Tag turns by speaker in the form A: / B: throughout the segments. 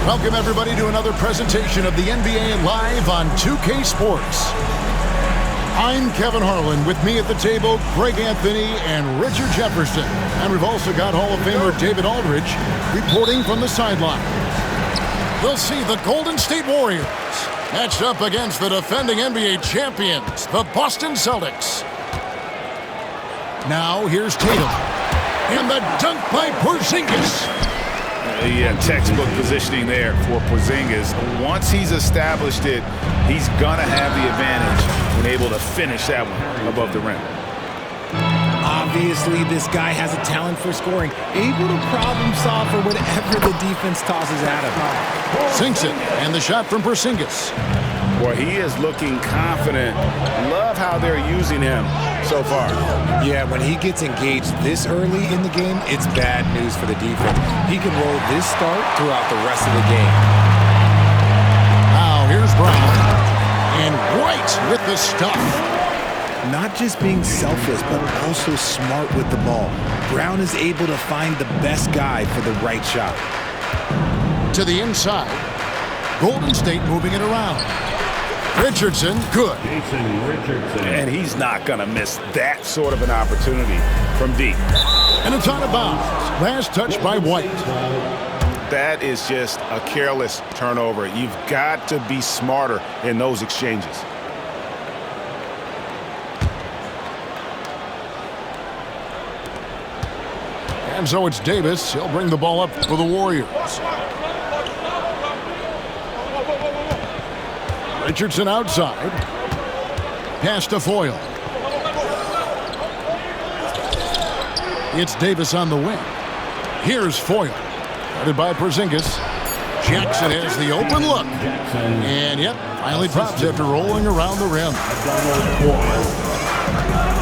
A: Welcome, everybody, to another presentation of the NBA Live on 2K Sports. I'm Kevin Harlan. With me at the table, Greg Anthony and Richard Jefferson. And we've also got Hall of Famer David Aldridge reporting from the sideline. We'll see the Golden State Warriors matched up against the defending NBA champions, the Boston Celtics. Now, here's Tatum. And the dunk by Porzingis.
B: Yeah, textbook positioning there for Porzingis. Once he's established it, he's going to have the advantage when able to finish that one above the rim.
C: Obviously, this guy has a talent for scoring, able to problem solve for whatever the defense tosses at him.
A: Sinks it, and the shot from Porzingis.
B: Boy, he is looking confident. Love how they're using him so far.
C: Yeah, when he gets engaged this early in the game, it's bad news for the defense. He can roll this start throughout the rest of the game.
A: Now, here's Brown. And right with the stuff.
C: Not just being selfless, but also smart with the ball. Brown is able to find the best guy for the right shot.
A: To the inside. Golden State moving it around. Richardson, good.
B: And he's not going to miss that sort of an opportunity from deep.
A: And it's out of bounds. Last touch by White.
B: That is just a careless turnover. You've got to be smarter in those exchanges.
A: And so it's Davis. He'll bring the ball up for the Warriors. Richardson outside. Pass to Foyle. It's Davis on the wing. Here's Foyle. Guarded by Porzingis. Jackson has the open look. And yep, finally drops after rolling around the rim.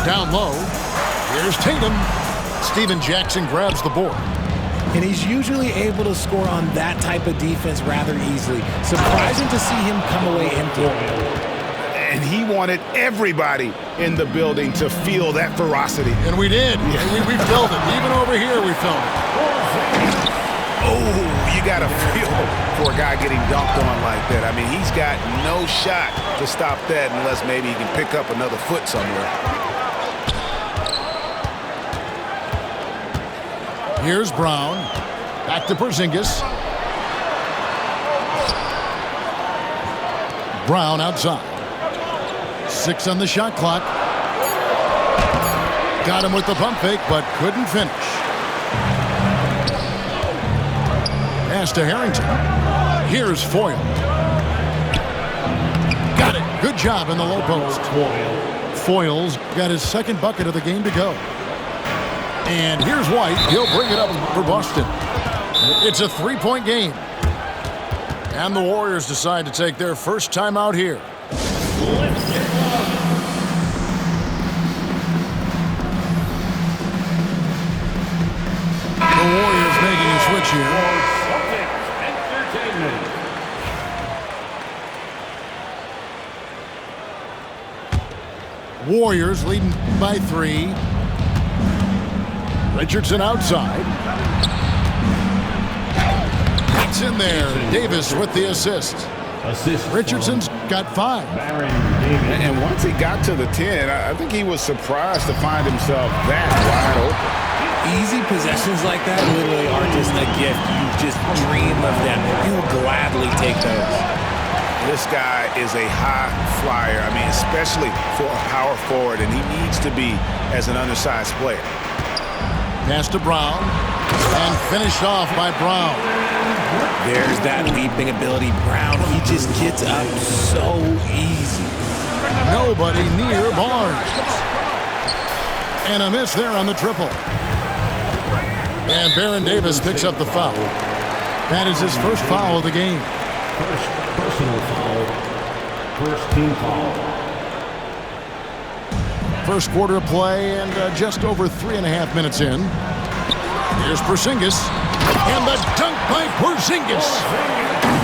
A: Down low. Here's Tatum. Steven Jackson grabs the board.
C: And he's usually able to score on that type of defense rather easily. Surprising to see him come away empty.
B: And he wanted everybody in the building to feel that ferocity.
A: And we did. Yeah. We felt it. Even over here, we felt it.
B: Oh, you got to feel for a guy getting dunked on like that. I mean, he's got no shot to stop that unless maybe he can pick up another foot somewhere.
A: Here's Brown. Back to Porzingis. Brown outside. 6 on the shot clock. Got him with the pump fake, but couldn't finish. Pass to Harrington. Here's Foyle. Got it. Good job in the low post. Foyle's got his second bucket of the game to go. And here's White. He'll bring it up for Boston. It's a 3-point game. And the Warriors decide to take their first time out here. The Warriors making a switch here. Warriors leading by 3. Richardson outside. It's in there. Davis with the assist. Richardson's got 5.
B: And once he got to the 10, I think he was surprised to find himself that wide open.
C: Easy possessions like that literally are just a gift. You just dream of them. You'll gladly take those.
B: This guy is a high flyer. I mean, especially for a power forward, and he needs to be as an undersized player.
A: Pass to Brown, and finished off by Brown.
C: There's that leaping ability. Brown, he just gets up so easy.
A: Nobody near Barnes. And a miss there on the triple. And Baron Davis picks up the foul. That is his first foul of the game.
D: First personal foul. First team foul.
A: First quarter of play and just over 3.5 minutes in. Here's Porzingis. And the dunk by Porzingis.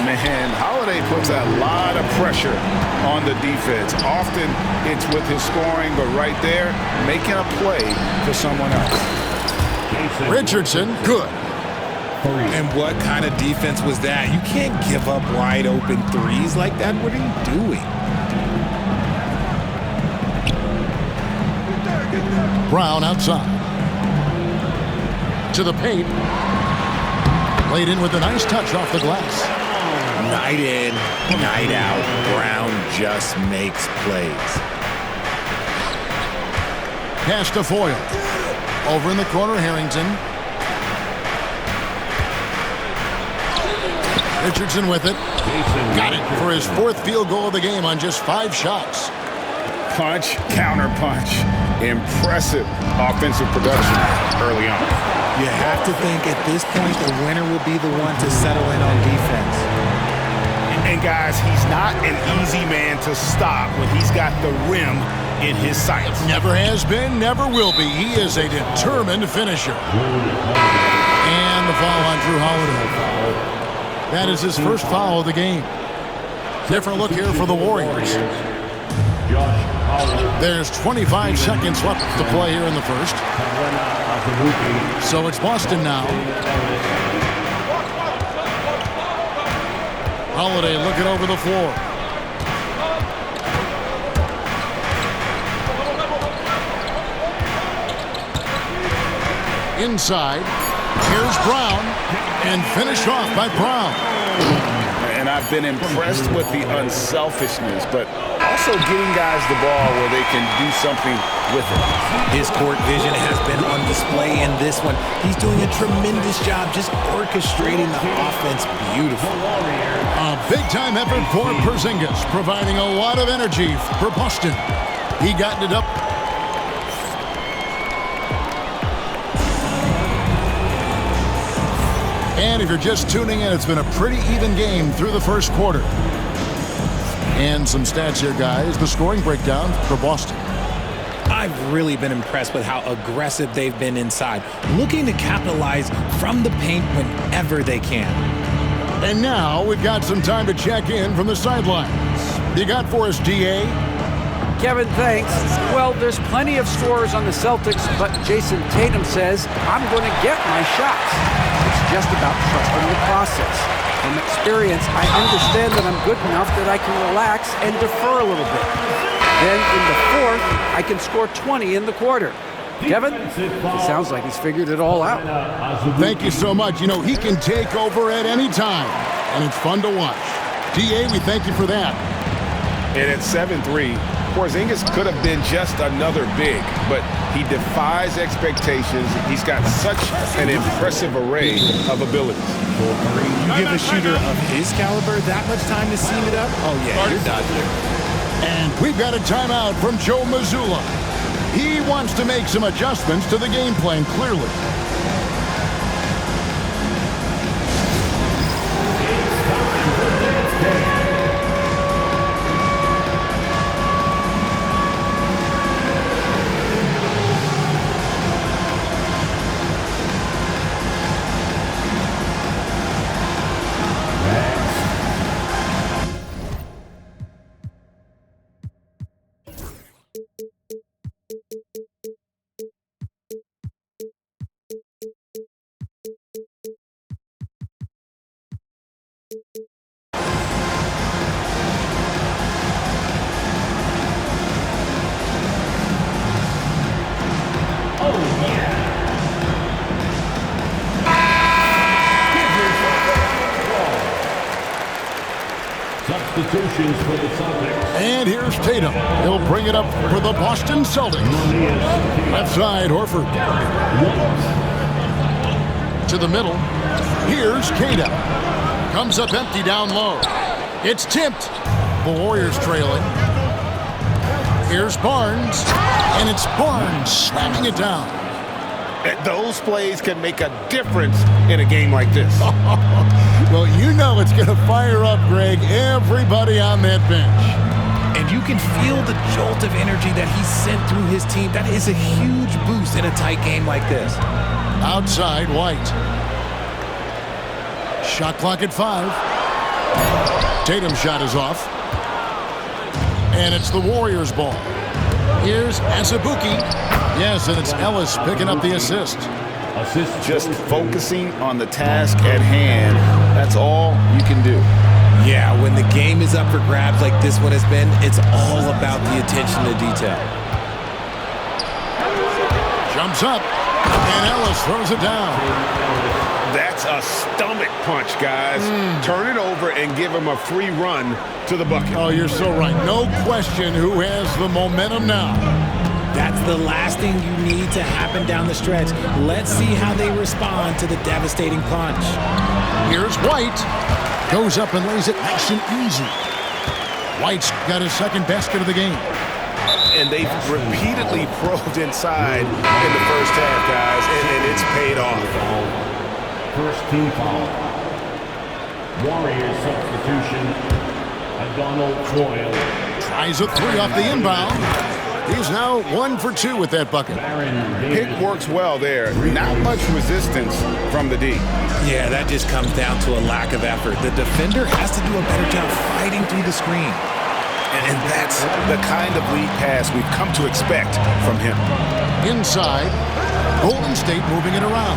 B: Man, Holiday puts a lot of pressure on the defense. Often it's with his scoring, but right there, making a play for someone else.
A: Richardson, good.
C: And what kind of defense was that? You can't give up wide open threes like that. What are you doing?
A: Brown outside. To the paint. Laid in with a nice touch off the glass.
C: Night in, night out, Brown just makes plays.
A: Pass to Foyle. Over in the corner, Harrington. Richardson with it. Got it for his 4th field goal of the game on just 5 shots.
B: Punch, counter punch. Impressive offensive production early on.
C: You have to think at this point the winner will be the one to settle in on defense.
B: And guys, he's not an easy man to stop when he's got the rim in his sights.
A: Never has been, never will be. He is a determined finisher. And the foul on Drew Holiday. That is his first foul of the game. Different look here for the Warriors. There's 25 seconds left to play here in the first. So it's Boston now. Holiday looking over the floor. Inside. Here's Brown. And finished off by Brown.
B: And I've been impressed with the unselfishness, but also getting guys the ball where they can do something with it.
C: His court vision has been on display in this one. He's doing a tremendous job just orchestrating the offense beautiful.
A: A big-time effort for Porzingis, providing a lot of energy for Boston. He got it up. And if you're just tuning in, it's been a pretty even game through the first quarter. And some stats here, guys. The scoring breakdown for Boston.
C: I've really been impressed with how aggressive they've been inside, looking to capitalize from the paint whenever they can.
A: And now we've got some time to check in from the sidelines. You got for us, D.A.?
E: Kevin, thanks. Well, there's plenty of scorers on the Celtics, but Jason Tatum says, I'm going to get my shots. It's just about trusting the process. From experience, I understand that I'm good enough that I can relax and defer a little bit. Then in the fourth, I can score 20 in the quarter. Kevin, it sounds like he's figured it all out.
A: Thank you so much. You know, he can take over at any time, and it's fun to watch. D.A., we thank you for that.
B: And at 7-3, Porzingis could have been just another big, but he defies expectations. He's got such an impressive array of abilities.
C: You give a shooter of his caliber that much time to seam it up? Oh, yeah, you're done.
A: And we've got a timeout from Joe Mazzulla. He wants to make some adjustments to the game plan, clearly.
D: Substitutions for the Celtics.
A: And here's Tatum. He'll bring it up for the Boston Celtics. Left side, Horford. To the middle. Here's Kata. Comes up empty down low. It's tipped. The Warriors trailing. Here's Barnes. And it's Barnes slamming it down.
B: Those plays can make a difference in a game like this.
A: Well, you know it's going to fire up, Greg, everybody on that bench.
C: And you can feel the jolt of energy that he sent through his team. That is a huge boost in a tight game like this.
A: Outside, White. Shot clock at 5. Tatum's shot is off. And it's the Warriors' ball. Here's Azubuike. Yes, and it's Ellis picking up the assist.
D: Assist
B: Just
D: goes to
B: focusing on the task at hand. That's all you can do.
C: Yeah, when the game is up for grabs like this one has been, it's all about the attention to detail.
A: Jumps up, and Ellis throws it down.
B: That's a stomach punch, guys. Turn it over and give him a free run to the bucket.
A: Oh, you're so right. No question who has the momentum now.
C: That's the last thing you need to happen down the stretch. Let's see how they respond to the devastating punch.
A: Here's White. Goes up and lays it nice and easy. White's got his second basket of the game.
B: And they've repeatedly probed inside in the first half, guys, and it's paid off.
D: First team foul. Warriors substitution. Donald Foyle.
A: Tries a three off the inbound. He's now 1 for 2 with that bucket.
B: Pick works well there. Not much resistance from the D.
C: Yeah, that just comes down to a lack of effort. The defender has to do a better job fighting through the screen.
B: And that's the kind of lead pass we've come to expect from him.
A: Inside, Golden State moving it around.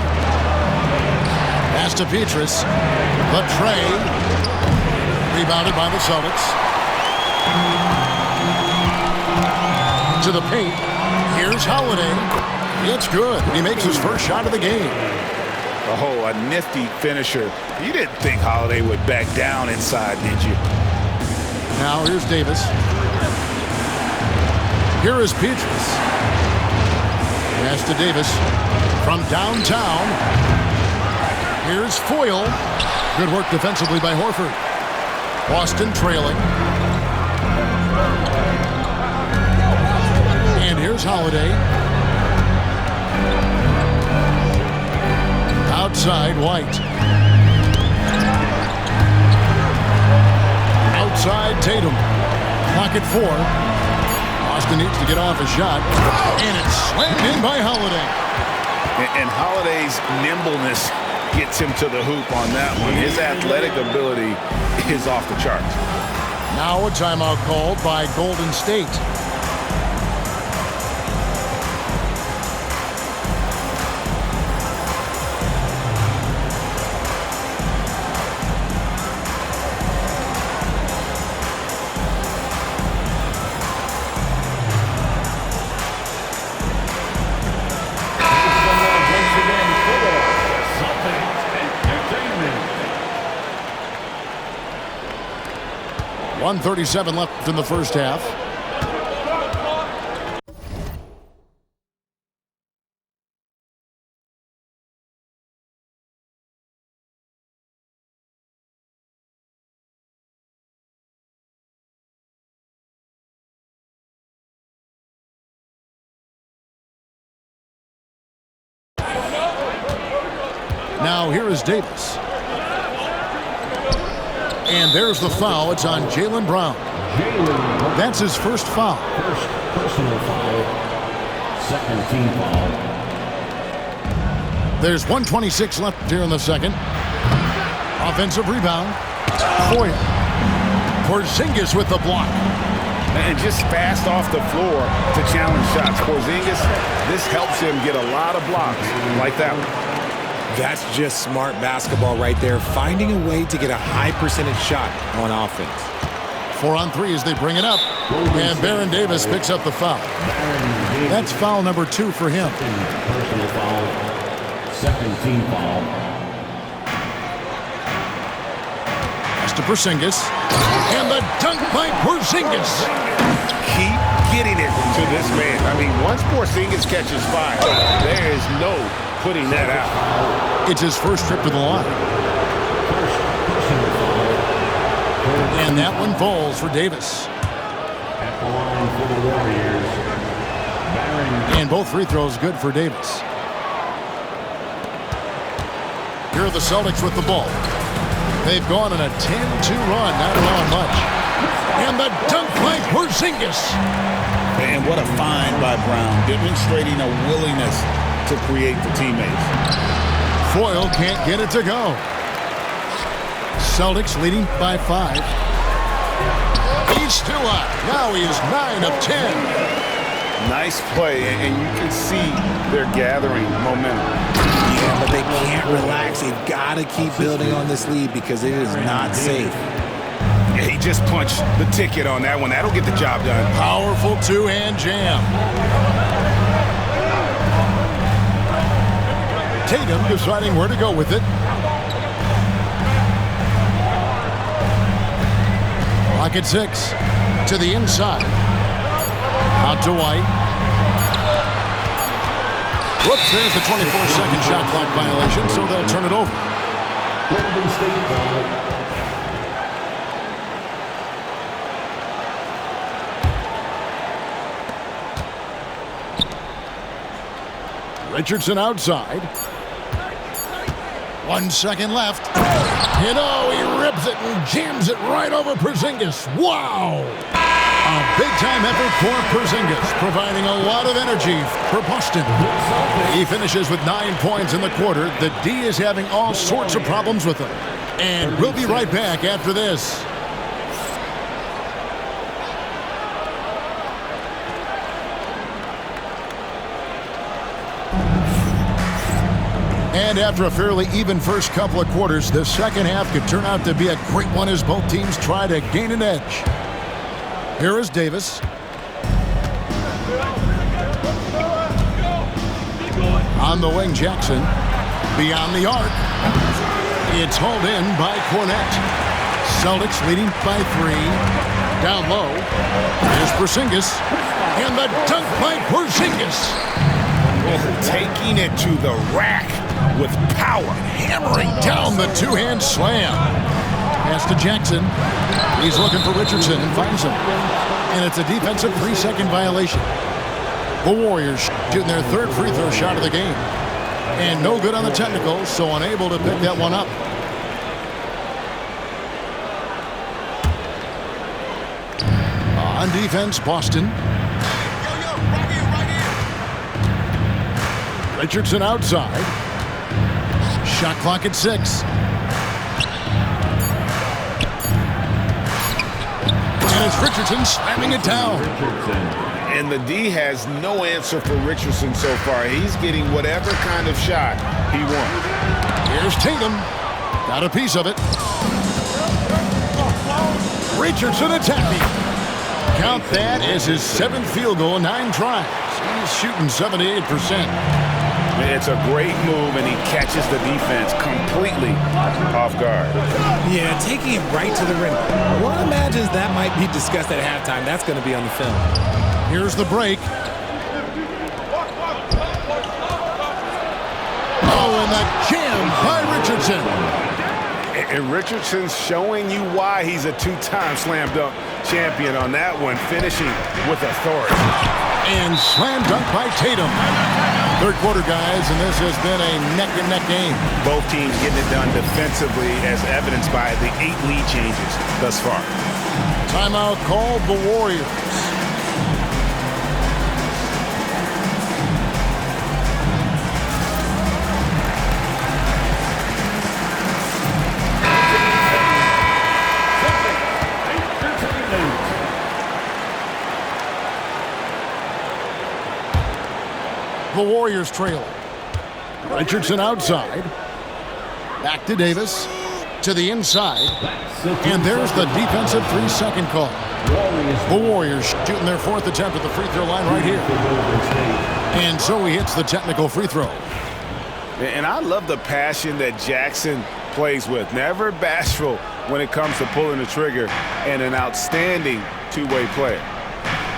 A: Pass to Petrus. The tray. Rebounded by the Celtics. To the paint. Here's Holiday. It's good. He makes his first shot of the game.
B: Oh, a nifty finisher. You didn't think Holiday would back down inside, did you?
A: Now here's Davis. Here is Petrus. Pass to Davis from downtown. Here's Foyle. Good work defensively by Horford. Boston trailing. And here's Holiday. Outside White. Outside Tatum. Clock at 4. Boston needs to get off a shot. And it's slammed in by Holiday.
B: And Holiday's nimbleness gets him to the hoop on that one. His athletic ability is off the charts.
A: Now a timeout called by Golden State.
D: once again for Celtics Entertainment.
A: 1:37 left in the first half. Now here is Davis. And there's the foul. It's on Jaylen Brown. That's his first foul.
D: First personal foul. Second team foul.
A: There's 1:26 left here in the second. Offensive rebound. Foyle. Porzingis with the block.
B: And just fast off the floor to challenge shots. Porzingis, this helps him get a lot of blocks like that one.
C: That's just smart basketball right there, finding a way to get a high percentage shot on offense.
A: 4 on 3 as they bring it up. And Baron Davis picks up the foul. That's foul number 2 for him.
D: Personal foul. Second team foul.
A: Pass to Porzingis. And the dunk by Porzingis.
B: Keep getting it to this man. I mean, once Porzingis catches fire, there is no putting that out.
A: It's his first trip to the line. And that one falls for Davis.
D: At the line for the Warriors. Baron.
A: And both free throws good for Davis. Here are the Celtics with the ball. They've gone on a 10-2 run, not allowing much. And the dunk by Porzingis.
B: And what a find by Brown, demonstrating a willingness to create for teammates.
A: Foyle can't get it to go. Celtics leading by 5. He's still up. Now he is 9 of 10.
B: Nice play, and you can see they're gathering momentum.
C: Yeah, but they can't relax. They've got to keep building on this lead because it is not safe.
B: Yeah, he just punched the ticket on that one. That'll get the job done.
A: Powerful two-hand jam. Tatum deciding where to go with it. Clock at 6. To the inside. Out to White. Whoops, there's the 24-second shot clock violation, so they'll turn it over.
D: Golden State foul.
A: Richardson outside. 1 second left. You know, he rips it and jams it right over Porzingis. Wow! A big-time effort for Porzingis, providing a lot of energy for Boston. He finishes with 9 points in the quarter. The D is having all sorts of problems with him. And we'll be right back after this. And after a fairly even first couple of quarters, the second half could turn out to be a great one as both teams try to gain an edge. Here is Davis. On the wing, Jackson. Beyond the arc. It's hauled in by Cornette. Celtics leading by 3. Down low. Here's Porzingis. And the dunk by Porzingis.
B: Taking it to the rack with power.
A: Hammering down the two-hand slam. Pass to Jackson. He's looking for Richardson and finds him. And it's a defensive 3-second violation. The Warriors shooting their third free throw shot of the game. And no good on the technical, so unable to pick that one up. On defense, Boston. Richardson outside. Shot clock at 6. And it's Richardson slamming it down.
B: And the D has no answer for Richardson so far. He's getting whatever kind of shot he wants.
A: Here's Tatum. Got a piece of it. Richardson attacking. Count that as his 7th field goal in 9 tries. He's shooting 78%.
B: It's a great move, and he catches the defense completely off guard.
C: Yeah, taking it right to the rim. One imagines that might be discussed at halftime. That's going to be on the film.
A: Here's the break. Oh, and the jam by Richardson.
B: And Richardson's showing you why he's a 2-time slam dunk champion on that one, finishing with authority.
A: And slam dunk by Tatum. Third quarter, guys, and this has been a neck-and-neck game.
B: Both teams getting it done defensively, as evidenced by the 8 lead changes thus far.
A: Timeout called the Warriors. The Warriors trailing. Richardson outside. Back to Davis. To the inside. And there's the defensive 3-second call. The Warriors shooting their 4th attempt at the free throw line right here. And so he hits the technical free throw.
B: And I love the passion that Jackson plays with. Never bashful when it comes to pulling the trigger, and an outstanding two-way player.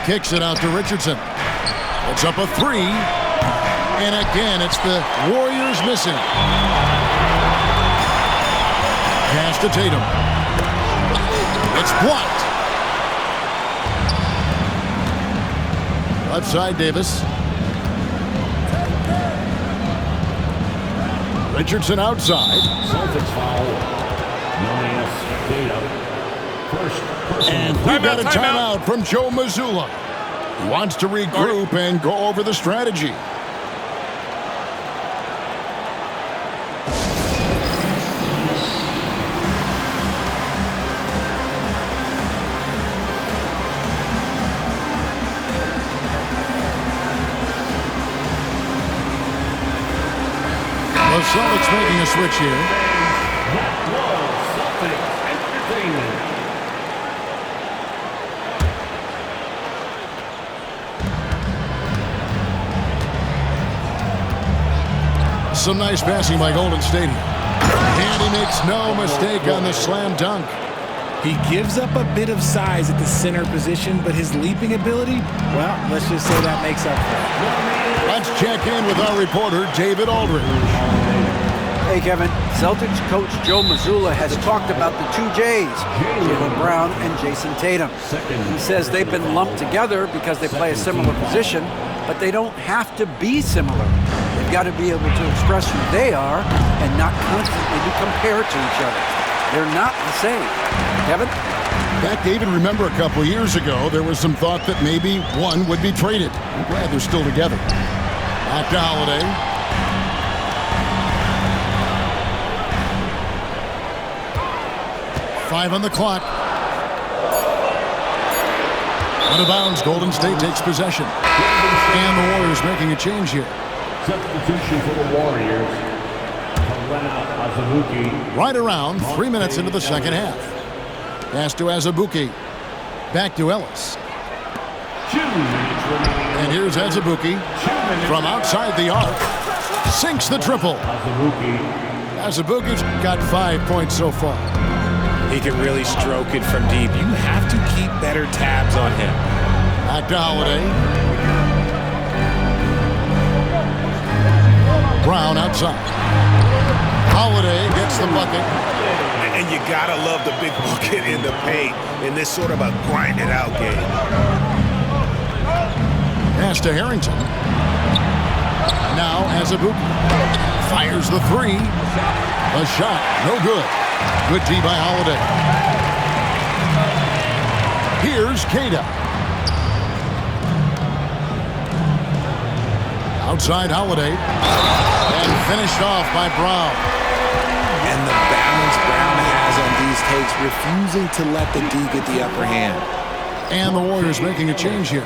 A: Kicks it out to Richardson. It's up a 3. And again, it's the Warriors missing. Pass to Tatum. It's blocked. Left side, Davis. Richardson outside.
D: Celtics foul. Nice. Tatum. First.
A: And we've got a timeout from Joe Mazzulla. He wants to regroup and go over the strategy. Celtics making a switch here.
D: That was Celtics entertainment.
A: Some nice passing by Golden State. And he makes no mistake on the slam dunk.
C: He gives up a bit of size at the center position, but his leaping ability, well, let's just say that makes up for it.
A: Let's check in with our reporter, David Aldridge.
E: Hey, Kevin. Celtics coach Joe Mazzulla has talked about the two J's, Jaylen Brown and Jason Tatum. He says they've been lumped together because they play a similar position, but they don't have to be similar. They've got to be able to express who they are and not constantly be compared to each other. They're not the same. Kevin?
A: Back, David, remember a couple years ago, there was some thought that maybe one would be traded. I'm glad they're still together. Back to Holiday. Five on the clock. Out of bounds, Golden State takes possession. And the Warriors making a change here.
D: Substitution for the Warriors.
A: Right around 3 minutes into the second half. Pass to Azubuike. Back to Ellis.
D: 2 minutes remaining.
A: And here's Azubuike from outside the arc. Sinks the triple. Azubuike's got 5 points so far.
C: He can really stroke it from deep. You have to keep better tabs on him.
A: Back to Holiday. Brown outside. Holiday gets the bucket.
B: And you gotta love the big bucket in the paint in this sort of a grinded-out game.
A: Pass to Harrington. Now Azubuike fires the three. A shot, no good. Good D by Holiday. Here's Keita. Outside Holiday. And finished off by Brown.
C: And the balance Brown has on these takes, refusing to let the D get the upper hand.
A: And the Warriors making a change here.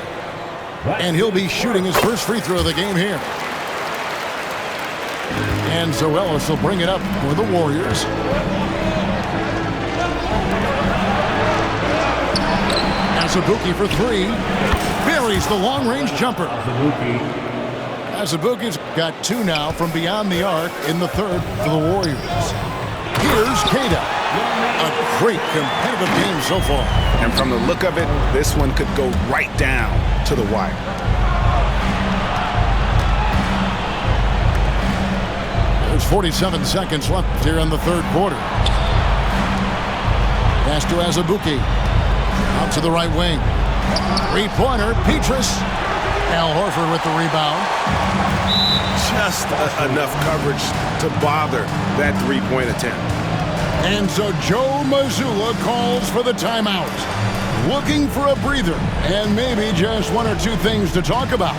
A: And he'll be shooting his first free throw of the game here. And so Ellis will bring it up for the Warriors. Azubuike for three. Buries the long-range jumper. Azubuike's got two now from beyond the arc in the third for the Warriors. Here's Keita. A great competitive game so far.
B: And from the look of it, this one could go right down to the wire.
A: There's 47 seconds left here in the third quarter. Pass to Azubuike. Out to the right wing. Three-pointer, Petrus. Al Horford with the rebound.
B: Just enough coverage to bother that three-point attempt.
A: And so Joe Mazzulla calls for the timeout. Looking for a breather and maybe just one or two things to talk about.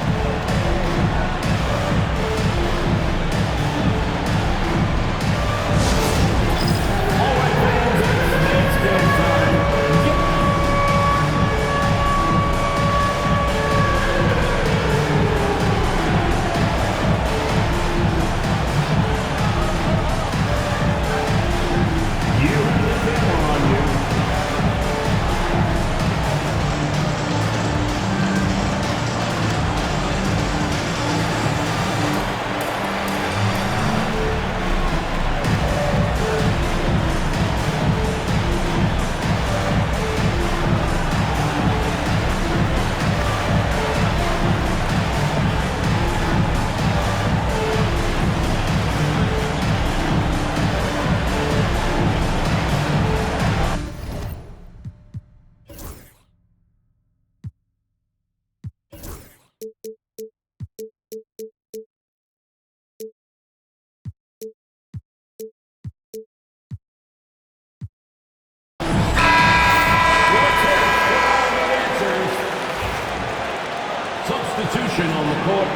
D: Substitution on the court.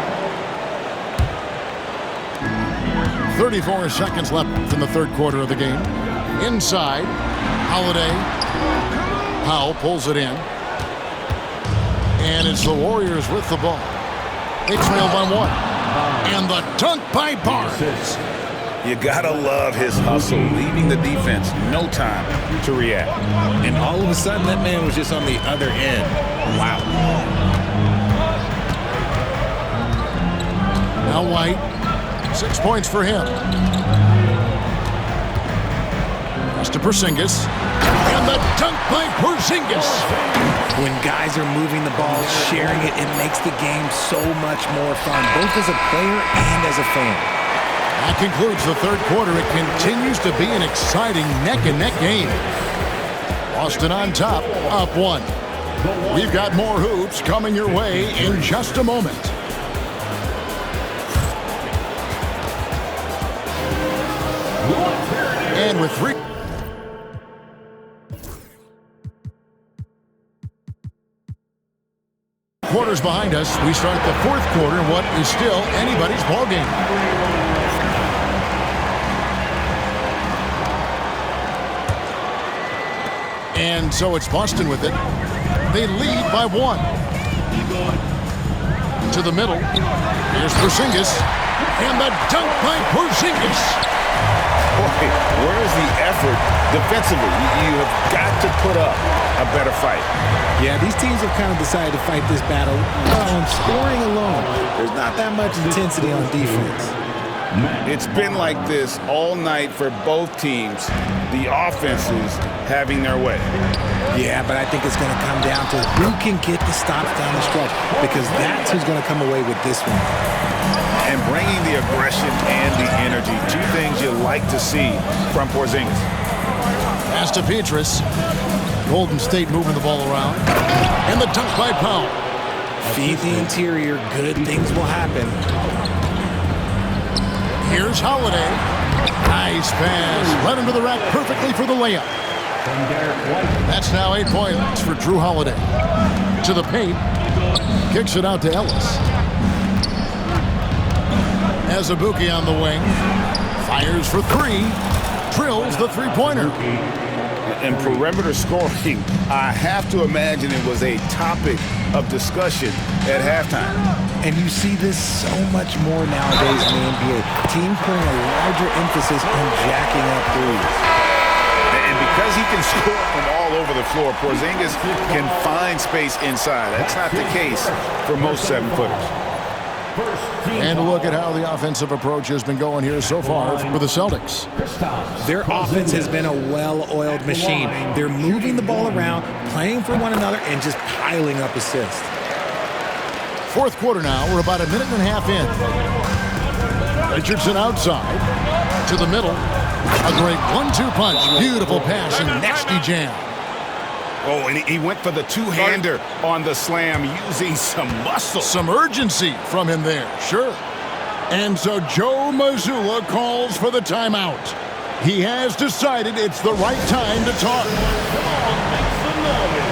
A: 34 seconds left in the third quarter of the game. Inside, Holiday. Powell pulls it in. And it's the Warriors with the ball. They trail by one. And the dunk by Barnes.
B: You gotta love his hustle, leaving the defense no time to react.
C: And all of a sudden, that man was just on the other end. Wow.
A: Now White, 6 points for him. Pass to Porzingis, and the dunk by Porzingis.
C: When guys are moving the ball, sharing it, it makes the game so much more fun, both as a player and as a fan.
A: That concludes the third quarter. It continues to be an exciting neck-and-neck game. Boston on top, up 1. We've got more hoops coming your way in just a moment. And with 3 quarters behind us, we start the fourth quarter in what is still anybody's ballgame. And so it's Boston with it. They lead by 1. To the middle. Here's Porzingis. And the dunk by Porzingis.
B: Boy, where's the effort defensively? You have got to put up a better fight.
C: Yeah, these teams have kind of decided to fight this battle on scoring alone. There's not that much intensity on defense.
B: It's been like this all night for both teams. The offenses having their way.
C: Yeah, but I think it's going to come down to who can get the stops down the stretch, because that's who's going to come away with this one.
B: And bringing the aggression and the energy, 2 things you like to see from Porzingis.
A: Pass to Petrus. Golden State moving the ball around. And the dunk by Powell.
C: Feed the interior, good things will happen.
A: Here's Holiday. Nice pass. Led him to the rack perfectly for the layup. That's now 8 points for Drew Holiday. To the paint. Kicks it out to Ellis. Azubuike on the wing. Fires for 3. Drills the three-pointer.
B: And perimeter scoring, I have to imagine it was a topic of discussion at halftime.
C: And you see this so much more nowadays in the NBA. Teams putting a larger emphasis on jacking up threes.
B: And because he can score from all over the floor, Porzingis can find space inside. That's not the case for most 7-footers.
A: And a look at how the offensive approach has been going here so far for the Celtics.
C: Their offense has been a well-oiled machine. They're moving the ball around, playing for one another, and just piling up assists.
A: Fourth quarter now. We're about a minute and a half in. Richardson outside. To the middle. A great 1-2 punch. Beautiful pass and nasty jam.
B: Oh, and he went for the two-hander on the slam, using some muscle.
A: Some urgency from him there, sure. And so Joe Mazzulla calls for the timeout. He has decided it's the right time to talk. Come on, make some noise.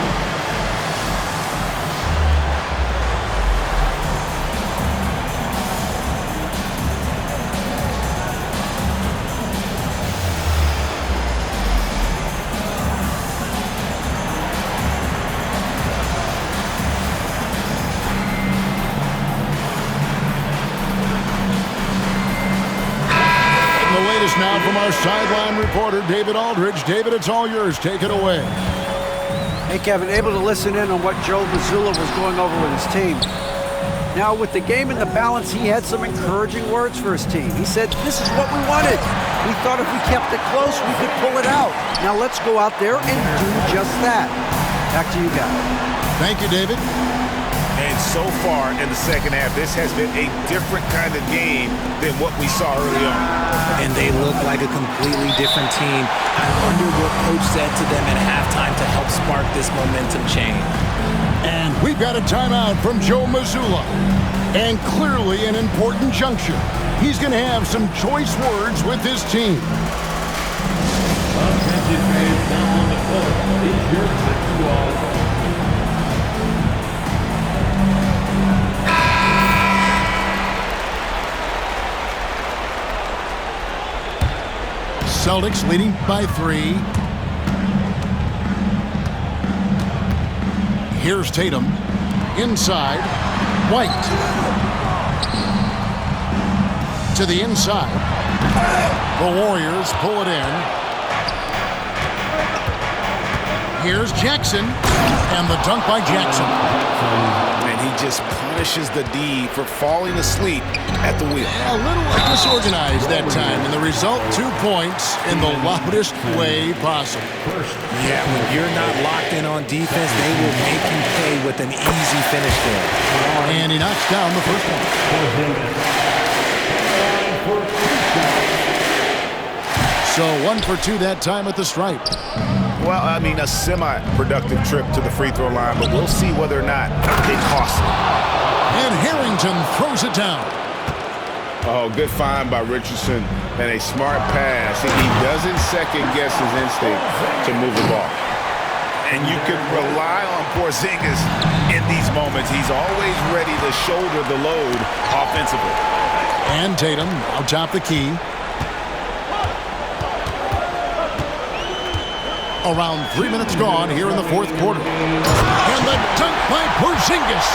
A: Now from our sideline reporter, David Aldridge. David, it's all yours. Take it away.
E: Hey, Kevin, able to listen in on what Joe Mazzulla was going over with his team. Now, with the game in the balance, he had some encouraging words for his team. He said, this is what we wanted. We thought if we kept it close, we could pull it out. Now let's go out there and do just that. Back to you guys.
A: Thank you, David.
B: And so far in the second half, this has been a different kind of game than what we saw early on.
C: And they look like a completely different team. I wonder what coach said to them at halftime to help spark this momentum change.
A: And we've got a timeout from Joe Mazzulla. And clearly an important juncture. He's going to have some choice words with his team.
D: Attention fans now on the court. It's your six-ball.
A: Celtics leading by 3. Here's Tatum. Inside. White. To the inside. The Warriors pull it in. Here's Jackson, and the dunk by Jackson.
B: And he just punishes the D for falling asleep at the wheel.
A: A little disorganized that time, and the result, 2 points in the loudest way possible.
C: Yeah, when you're not locked in on defense, they will make you pay with an easy finish there.
A: And he knocks down the first one. So 1 for 2 that time at the stripe.
B: Well, I mean, a semi-productive trip to the free throw line, but we'll see whether or not it costs him.
A: And Harrington throws it down.
B: Oh, good find by Richardson and a smart pass. He doesn't second-guess his instinct to move the ball. And you can rely on Porzingis in these moments. He's always ready to shoulder the load offensively.
A: And Tatum out top the key. Around 3 minutes gone here in the fourth quarter. And the dunk by Porzingis.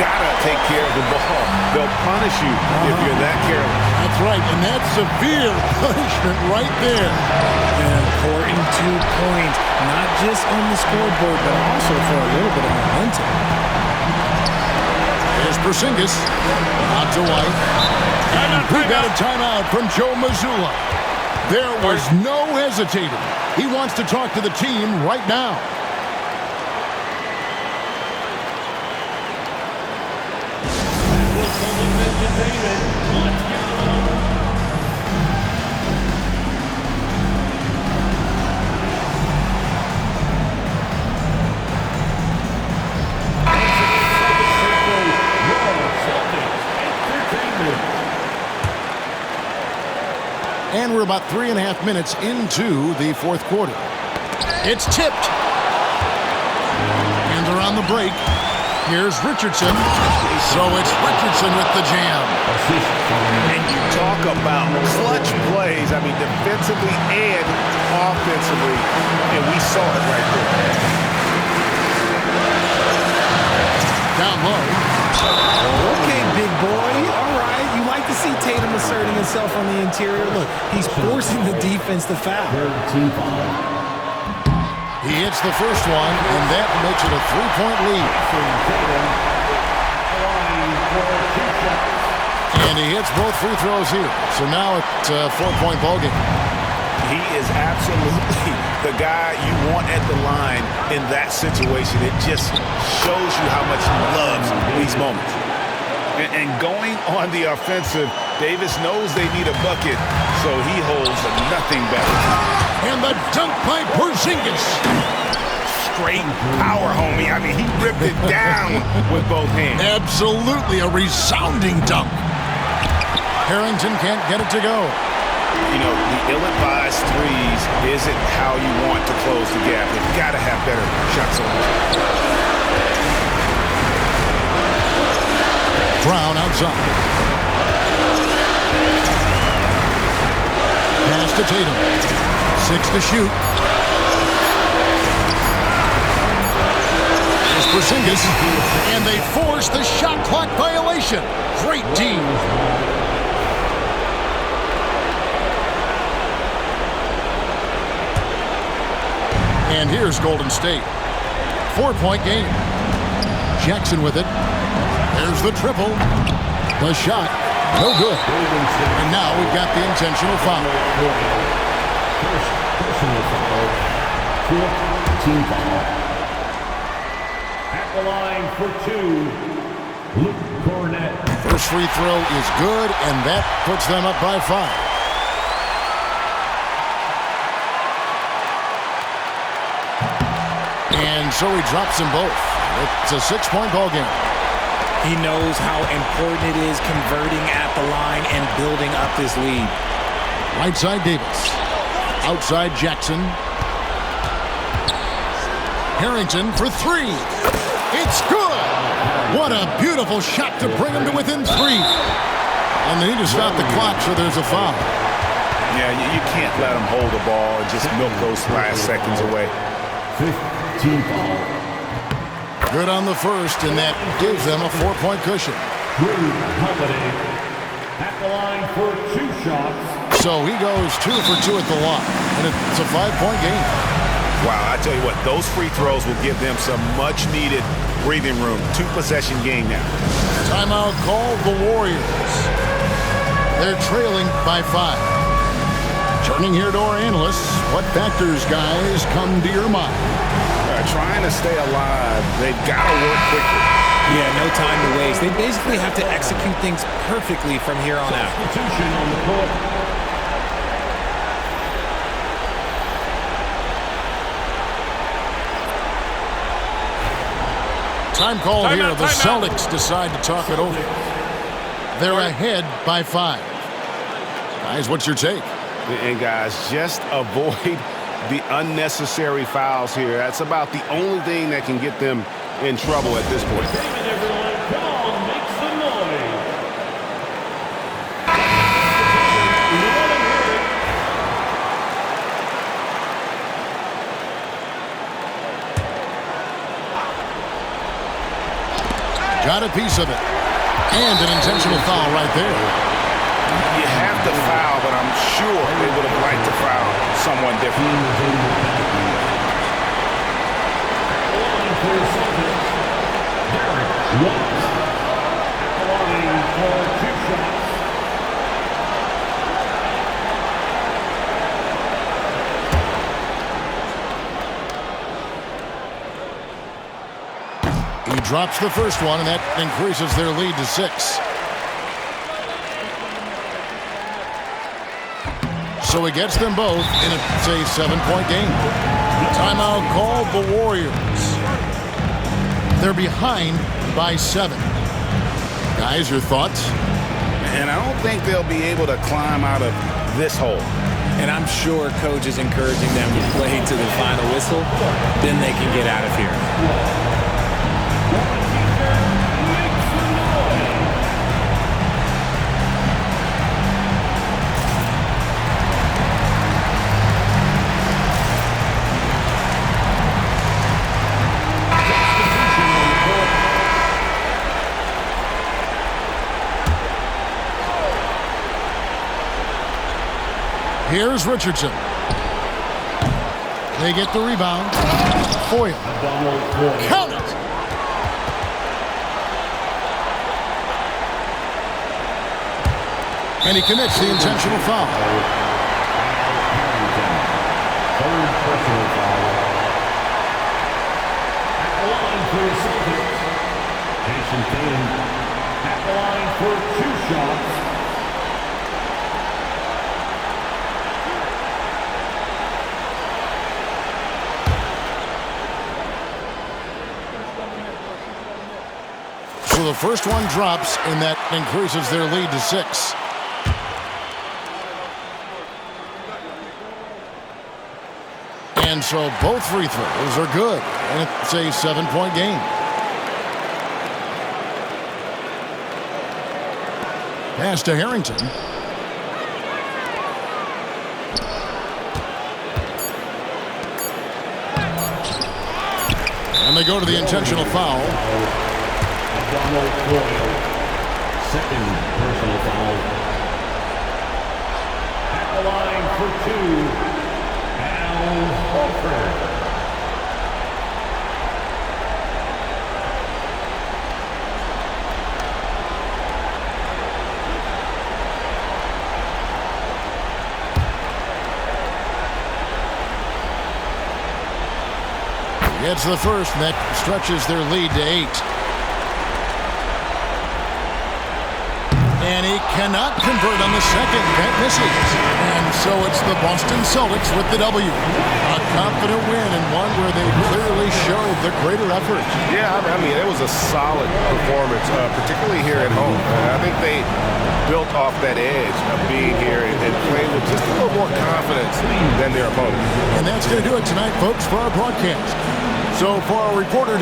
B: Gotta take care of the ball. They'll punish you if you're that careless.
A: That's right, and that's severe punishment right there.
C: An important 2 points, not just on the scoreboard, but also for a little bit of momentum.
A: Here's Porzingis. Out to White. And we got a timeout from Joe Mazzulla. There was no hesitating. He wants to talk to the team right now. And we're about 3.5 minutes into the fourth quarter. It's tipped. And around the break, here's Richardson. So it's Richardson with the jam.
B: And you talk about clutch plays, I mean, defensively and offensively, and we saw it right there.
A: Down low.
C: Okay, big boy. All right. You like to see Tatum asserting himself on the interior. Look, he's forcing the defense to foul.
A: He hits the first one, and that makes it a 3-point lead. And he hits both free throws here. So now it's a 4-point ballgame.
B: He is absolutely the guy you want at the line in that situation. It just shows you how much he loves these moments. And going on the offensive, Davis knows they need a bucket, so he holds nothing back.
A: And the dunk by Porzingis.
B: Straight power, homie. I mean, he ripped it down with both hands.
A: Absolutely a resounding dunk. Harrington can't get it to go.
B: You know, the ill-advised threes isn't how you want to close the gap. You've got to have better shots on it.
A: Brown outside. Pass to Tatum. 6 to shoot. Here's Porzingis. And they force the shot clock violation. Great D. And here's Golden State. 4-point game. Jackson with it. There's the triple. The shot. No good. And now we've got the intentional foul.
D: First personal foul. Fourth team foul. At the line for 2, Luke Cornett.
A: First free throw is good, and that puts them up by 5. And so he drops them both. It's a 6-point ball game.
C: He knows how important it is converting at the line and building up this lead.
A: Right side Davis. Outside Jackson. Harrington for 3. It's good. What a beautiful shot to bring him to within 3. And they need to stop the clock, so there's a foul.
B: Yeah, you can't let him hold the ball and just milk those last seconds away.
D: Fifth team foul.
A: Good on the first, and that gives them a 4-point cushion.
D: Drew Holiday. At the line for 2 shots.
A: So he goes 2 for 2 at the line, and it's a 5-point game.
B: Wow, I tell you what, those free throws will give them some much-needed breathing room. 2-possession game now.
A: Timeout called the Warriors. They're trailing by 5. Turning here to our analysts, what factors, guys, come to your mind?
B: Trying to stay alive, they've got to work quickly.
C: Yeah, no time to waste. They basically have to execute things perfectly from here on out.
D: Substitution on the court.
A: Time call here. The Celtics decide to talk it over. They're ahead by 5. Guys, what's your take?
B: And guys, just avoid the unnecessary fouls here. That's about the only thing that can get them in trouble at this point.
D: Everyone, come on, make some noise.
A: Got a piece of it. And an intentional foul right there.
B: You have to foul, but I'm sure they would have liked to foul someone different.
A: He drops the first one, and that increases their lead to 6. So he gets them both in a 7-point game. Timeout called the Warriors. They're behind by 7. Guys, your thoughts?
B: And I don't think they'll be able to climb out of this hole.
C: And I'm sure coach is encouraging them to play to the final whistle. Then they can get out of here.
A: Here's Richardson. They get the rebound. Foyle. Count it! And he commits the intentional foul.
D: Third personal foul. At the line for the Celtics, Jason Tatum. At the line for 2 shots.
A: So the first one drops, and that increases their lead to 6. And so both free throws are good, and it's a 7-point game. Pass to Harrington. And they go to the intentional foul.
D: Second personal foul. At the line for 2, Al Horford.
A: Gets the first, and that stretches their lead to 8. And he cannot convert on the second. That misses. And so it's the Boston Celtics with the W. A confident win, and one where they clearly showed the greater effort.
B: Yeah, I mean, it was a solid performance, particularly here at home. I think they built off that edge of being here and playing with just a little more confidence than their opponent.
A: And that's going to do it tonight, folks, for our broadcast. So for our reporter,